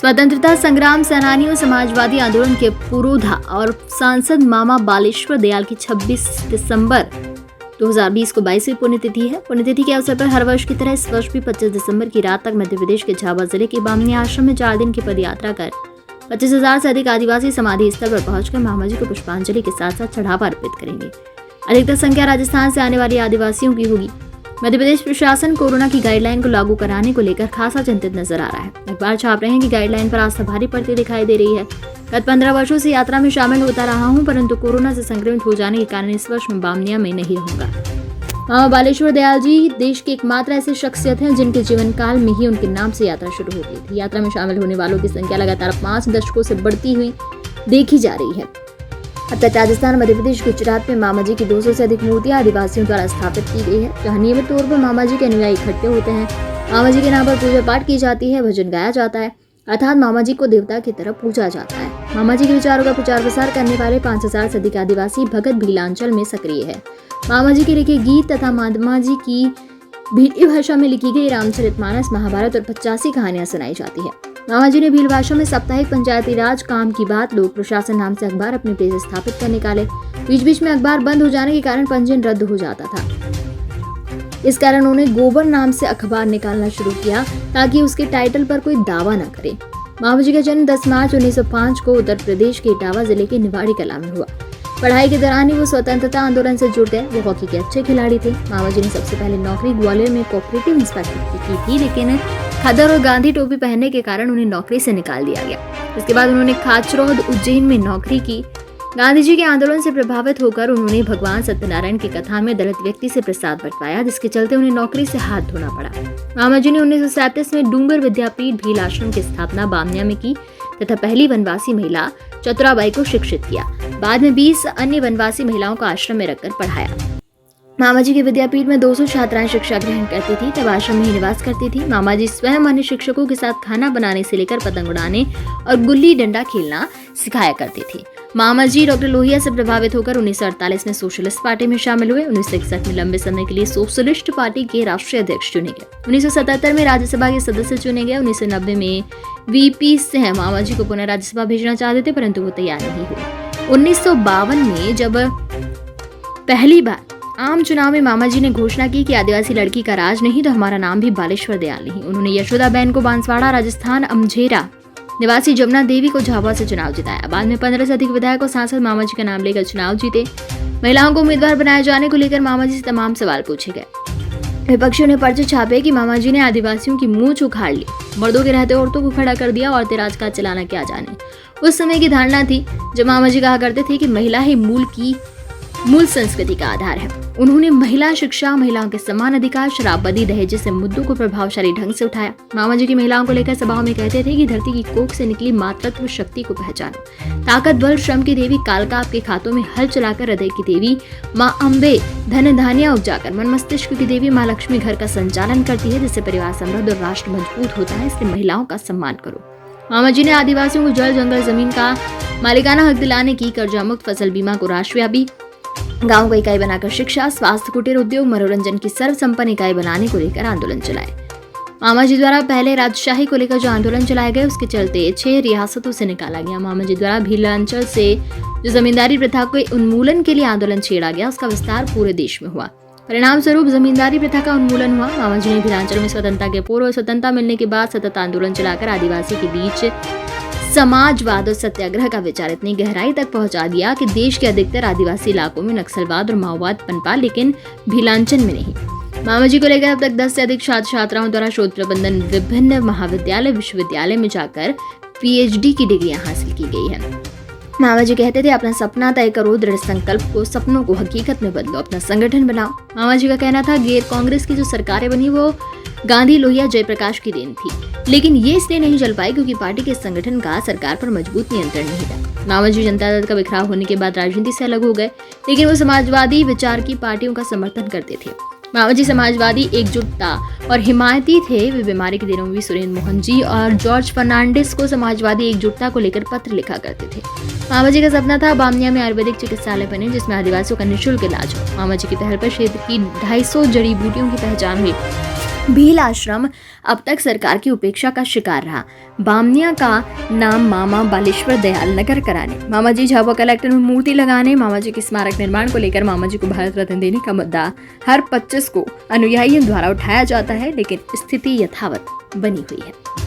स्वतंत्रता संग्राम सेनानियों समाजवादी आंदोलन के पुरोधा और सांसद मामा बालेश्वर दयाल की 26 दिसंबर 2020 को 22वीं पुण्यतिथि है। पुण्यतिथि के अवसर पर हर वर्ष की तरह इस वर्ष भी 25 दिसंबर की रात तक मध्य प्रदेश के झाबुआ जिले के बामनी आश्रम में 4 दिन की पदयात्रा कर 25,000 से अधिक आदिवासी समाधि स्थल पर पहुंचकर महामा जी को पुष्पांजलि के साथ साथ चढ़ावा अर्पित करेंगे। अधिकतर संख्या राजस्थान से आने वाली आदिवासियों की होगी। मध्य प्रदेश प्रशासन कोरोना की गाइडलाइन को लागू कराने को लेकर खासा चिंतित नजर आ रहा है। अखबार छाप रहे हैं कि गाइडलाइन पर आस्था भारी पड़ती दिखाई दे रही है। गत 15 वर्षों से यात्रा में शामिल होता रहा हूं, परंतु कोरोना से संक्रमित हो जाने के कारण इस वर्ष में बामनिया में नहीं रहूंगा। मामा बालेश्वर दयाल जी देश के एकमात्र ऐसे शख्सियत हैं जिनके जीवन काल में ही उनके नाम से यात्रा शुरू हो गई थी। यात्रा में शामिल होने वालों की संख्या लगातार 5 दशकों से बढ़ती हुई देखी जा रही है। अब तक राजस्थान, मध्य प्रदेश, गुजरात में मामा जी की 200 से अधिक मूर्तियां आदिवासियों द्वारा स्थापित की गई है, जहां नियमित तौर पर मामा जी के अनुयायी इकट्ठे होते हैं। मामा जी के नाम पर पूजा पाठ की जाती है, भजन गाया जाता है, अर्थात मामा जी को देवता की तरह पूजा जाता है। मामा जी के विचारों का प्रचार प्रसार करने वाले 5,000 से अधिक आदिवासी भगत भीलांचल में सक्रिय है। मामा जी के लिखे गीत तथा मामा जी की भील भाषा में लिखी गई रामचरितमानस, महाभारत और 85 कहानियां सुनाई जाती है। मामा जी ने भील भाषा में साप्ताहिक पंचायती राज, काम की बात, लोक प्रशासन नाम से अखबार अपने पेज स्थापित कर निकाले। बीच बीच में अखबार बंद हो जाने के कारण पंजीयन रद्द हो जाता था। इस कारण उन्होंने गोबर नाम से अखबार निकालना शुरू किया ताकि उसके टाइटल पर कोई दावा न करे। मामा जी का जन्म 10 मार्च 1905 को उत्तर प्रदेश के इटावा जिले के निवाड़ी कला में हुआ। पढ़ाई के दौरान ही वो स्वतंत्रता आंदोलन से जुड़ गए। वो हॉकी के अच्छे खिलाड़ी थे। मामा जी ने सबसे पहले नौकरी ग्वालियर में कोऑपरेटिव इंस्पेक्टर की थी, लेकिन खदर और गांधी टोपी पहनने के कारण उन्हें नौकरी से निकाल दिया गया। इसके बाद उन्होंने खाचरौद, उज्जैन में नौकरी की। गांधी जी के आंदोलन से प्रभावित होकर उन्होंने भगवान सत्यनारायण की कथा में दलित व्यक्ति से प्रसाद बंटवाया, जिसके चलते उन्हें नौकरी से हाथ धोना पड़ा। मामा जी ने 1937 में डूंगर विद्यापीठ भील आश्रम की स्थापना बामनिया में की तथा पहली वनवासी महिला चतुराबाई को शिक्षित किया। बाद में 20 अन्य वनवासी महिलाओं को आश्रम में रखकर पढ़ाया। मामा जी के विद्यापीठ में 200 छात्राएं शिक्षा ग्रहण करती थी, तब आश्रम में ही निवास करती थी। मामा जी स्वयं अन्य शिक्षकों के साथ खाना बनाने से लेकर पतंग उड़ाने और गुल्ली डंडा खेलना सिखाया करती थी। मामा जी डॉक्टर लोहिया से प्रभावित होकर 1948 में सोशलिस्ट पार्टी में शामिल हुए। 1961 में लंबे समय के लिए सोशलिस्ट पार्टी के राष्ट्रीय अध्यक्ष चुने गए। 1977 में राज्यसभा के सदस्य चुने गए। 1990 में वीपी सिंह मामा जी को पुनः राज्यसभा भेजना चाहते थे, परंतु वो तैयार नहीं हुए। 1952 में जब पहली बार आम चुनाव में मामा जी ने घोषणा की कि आदिवासी लड़की का राज नहीं तो हमारा नाम भी बालेश्वर दयाल नहीं, उन्होंने यशोदाबेन को बांसवाड़ा, राजस्थान, अमझेरा निवासी जमुना देवी को झाबुआ से चुनाव जिताया। बाद में 15 से अधिक विधायक और सांसद मामा जी का नाम लेकर चुनाव जीते। महिलाओं को उम्मीदवार बनाए जाने को लेकर मामा जी से तमाम सवाल पूछे गए। विपक्षियों ने पर्चे छापे कि मामा जी ने आदिवासियों की मूंछ उखाड़ ली, मर्दों के रहते औरतों को खड़ा कर दिया, औरतें राजकाज चलाना क्या जाने। उस समय की धारणा थी जब मामा जी कहा करते थे कि महिला ही मूल संस्कृति का आधार है। उन्होंने महिला शिक्षा, महिलाओं के समान अधिकार, शराबबंदी, दहेज जैसे मुद्दों को प्रभावशाली ढंग से उठाया। मामा जी की महिलाओं को लेकर सभाओं में कहते थे कि धरती की कोख से निकली मातृत्व शक्ति को पहचानो। ताकतवर श्रम की देवी कालका आपके खातों में हल चलाकर, हृदय की देवी माँ अम्बे धन धान्य उपजाकर, मन मस्तिष्क की देवी माँ लक्ष्मी घर का संचालन करती है, जिससे परिवार समृद्ध और राष्ट्र मजबूत होता है। इसलिए महिलाओं का सम्मान करो। मामा जी ने आदिवासियों को जल, जंगल, जमीन का मालिकाना हक दिलाने की, कर्जा मुक्त फसल बीमा को राष्ट्रव्यापी, गांव को इकाई बनाकर शिक्षा, स्वास्थ्य, कुटीर उद्योग, मनोरंजन की सर्वसंपन्न इकाई बनाने को लेकर आंदोलन चलाए। मामा जी द्वारा पहले राजशाही को लेकर जो आंदोलन चलाए गए, उसके चलते 6 रियासतों से निकाला गया। मामा जी द्वारा भीलांचल से जो जमींदारी प्रथा के उन्मूलन के लिए आंदोलन छेड़ा गया, उसका विस्तार पूरे देश में हुआ। परिणाम स्वरूप जमींदारी प्रथा का उन्मूलन हुआ। मामा जी ने भीलांचल में स्वतंत्रता के पूर्व और स्वतंत्रता मिलने के बाद सतत आंदोलन चलाकर आदिवासी के बीच समाजवाद और सत्याग्रह का विचार इतनी गहराई तक पहुंचा दिया कि देश के अधिकतर आदिवासी इलाकों में नक्सलवाद और माओवाद पनपा, लेकिन भीलांचल में नहीं। मामा जी को लेकर अब तक 10 से अधिक छात्र छात्राओं द्वारा शोध प्रबंधन विभिन्न महाविद्यालय, विश्वविद्यालय में जाकर PhD की डिग्रियां हासिल की गई है। मामा जी कहते थे, अपना सपना तय करो, दृढ़ संकल्प को, सपनों को हकीकत में बदलो, अपना संगठन बनाओ। मामा जी का कहना था, गैर कांग्रेस की जो सरकारें बनी वो गांधी, लोहिया, जयप्रकाश की देन थी, लेकिन ये इसलिए नहीं चल पाई क्योंकि पार्टी के संगठन का सरकार पर मजबूत नियंत्रण नहीं था। मामा जी जनता दल का बिखराव होने के बाद राजनीति से अलग हो गए, लेकिन वो समाजवादी विचार की पार्टियों का समर्थन करते थे। मामा जी समाजवादी एकजुटता और हिमायती थे। वे बीमारी के दिनों में भी सुरेंद्र मोहन जी और जॉर्ज फर्नांडिस को समाजवादी एकजुटता को लेकर पत्र लिखा करते थे। मामा जी का सपना था बामनिया में आयुर्वेदिक चिकित्सालय बने जिसमें आदिवासियों का निःशुल्क इलाज हो। मामा जी की पहल पर क्षेत्र की 250 जड़ी बूटियों की पहचान हुई। भील आश्रम अब तक सरकार की उपेक्षा का शिकार रहा। बामनिया का नाम मामा बालेश्वर दयाल नगर कराने, मामा जी झाबुआ कलेक्टर में मूर्ति लगाने, मामा जी के स्मारक निर्माण को लेकर मामा जी को भारत रत्न देने का मुद्दा हर 25 को अनुयायियों द्वारा उठाया जाता है, लेकिन स्थिति यथावत बनी हुई है।